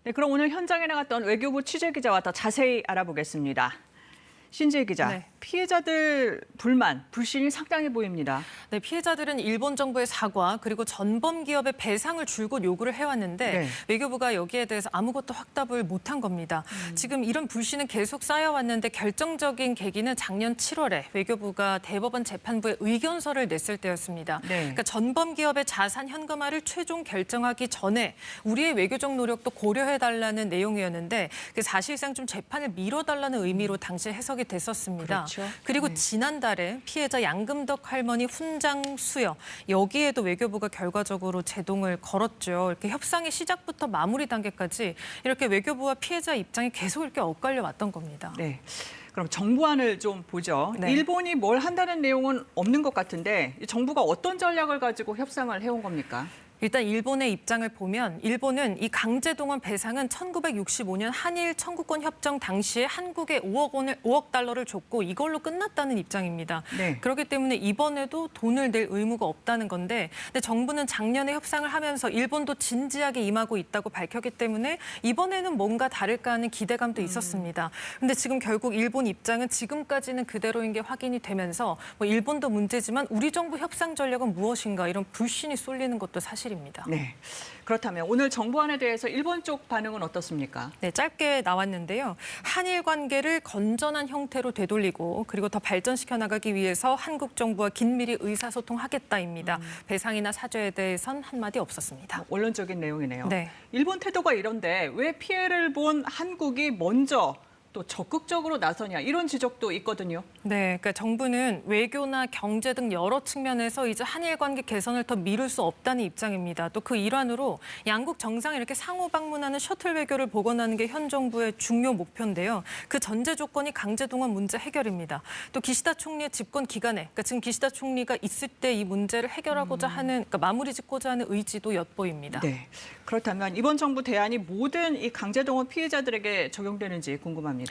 네, 그럼 오늘 현장에 나갔던 외교부 취재기자와 더 자세히 알아보겠습니다. 신지혜 기자, 네. 피해자들 불만, 불신이 상당해 보입니다. 네, 피해자들은 일본 정부의 사과 그리고 전범 기업의 배상을 줄곧 요구를 해왔는데 네. 외교부가 여기에 대해서 아무것도 확답을 못한 겁니다. 지금 이런 불신은 계속 쌓여왔는데 결정적인 계기는 작년 7월에 외교부가 대법원 재판부에 의견서를 냈을 때였습니다. 네. 그러니까 전범 기업의 자산 현금화를 최종 결정하기 전에 우리의 외교적 노력도 고려해달라는 내용이었는데 사실상 좀 재판을 미뤄달라는 의미로 당시 해석이 됐었습니다. 그렇죠. 그리고 네. 지난달에 피해자 양금덕 할머니 훈장 수여 여기에도 외교부가 결과적으로 제동을 걸었죠. 이렇게 협상의 시작부터 마무리 단계까지 이렇게 외교부와 피해자 입장이 계속 이렇게 엇갈려 왔던 겁니다. 네. 그럼 정부안을 좀 보죠. 네. 일본이 뭘 한다는 내용은 없는 것 같은데 정부가 어떤 전략을 가지고 협상을 해온 겁니까? 일단 일본의 입장을 보면 일본은 이 강제동원 배상은 1965년 한일 청구권 협정 당시에 한국에 5억 달러를 줬고 이걸로 끝났다는 입장입니다. 네. 그렇기 때문에 이번에도 돈을 낼 의무가 없다는 건데 근데 정부는 작년에 협상을 하면서 일본도 진지하게 임하고 있다고 밝혔기 때문에 이번에는 뭔가 다를까 하는 기대감도 있었습니다. 근데 지금 결국 일본 입장은 지금까지는 그대로인 게 확인이 되면서 뭐 일본도 문제지만 우리 정부 협상 전략은 무엇인가 이런 불신이 쏠리는 것도 사실입니다. 네. 그렇다면 오늘 정부안에 대해서 일본 쪽 반응은 어떻습니까? 네, 짧게 나왔는데요. 한일 관계를 건전한 형태로 되돌리고 그리고 더 발전시켜 나가기 위해서 한국 정부와 긴밀히 의사소통하겠다입니다. 배상이나 사죄에 대해선 한마디 없었습니다. 원론적인 내용이네요. 네. 일본 태도가 이런데 왜 피해를 본 한국이 먼저 또 적극적으로 나서냐 이런 지적도 있거든요. 네, 그러니까 정부는 외교나 경제 등 여러 측면에서 이제 한일 관계 개선을 더 미룰 수 없다는 입장입니다. 또 그 일환으로 양국 정상이 이렇게 상호 방문하는 셔틀 외교를 복원하는 게 현 정부의 중요 목표인데요. 그 전제 조건이 강제동원 문제 해결입니다. 또 기시다 총리의 집권 기간에, 그러니까 지금 기시다 총리가 있을 때 이 문제를 해결하고자 하는, 그러니까 마무리 짓고자 하는 의지도 엿보입니다. 네. 그렇다면 이번 정부 대안이 모든 이 강제동원 피해자들에게 적용되는지 궁금합니다.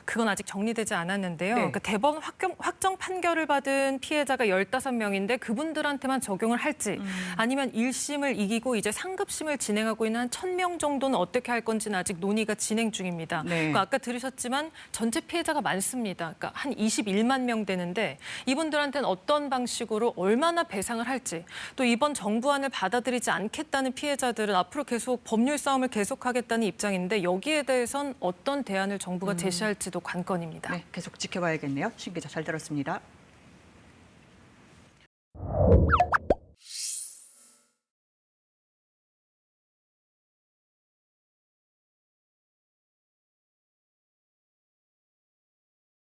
그건 아직 정리되지 않았는데요. 네. 그러니까 대법원 확정 판결을 받은 피해자가 15명인데 그분들한테만 적용을 할지 아니면 1심을 이기고 이제 상급심을 진행하고 있는 한 1,000명 정도는 어떻게 할 건지는 아직 논의가 진행 중입니다. 네. 그러니까 아까 들으셨지만 전체 피해자가 많습니다. 그러니까 한 21만 명 되는데 이분들한테는 어떤 방식으로 얼마나 배상을 할지 또 이번 정부안을 받아들이지 않겠다는 피해자들은 앞으로 계속 법률 싸움을 계속하겠다는 입장인데 여기에 대해선 어떤 대안을 정부가 제시할지도 관건입니다. 네, 계속 지켜봐야겠네요. 신 기자 잘 들었습니다.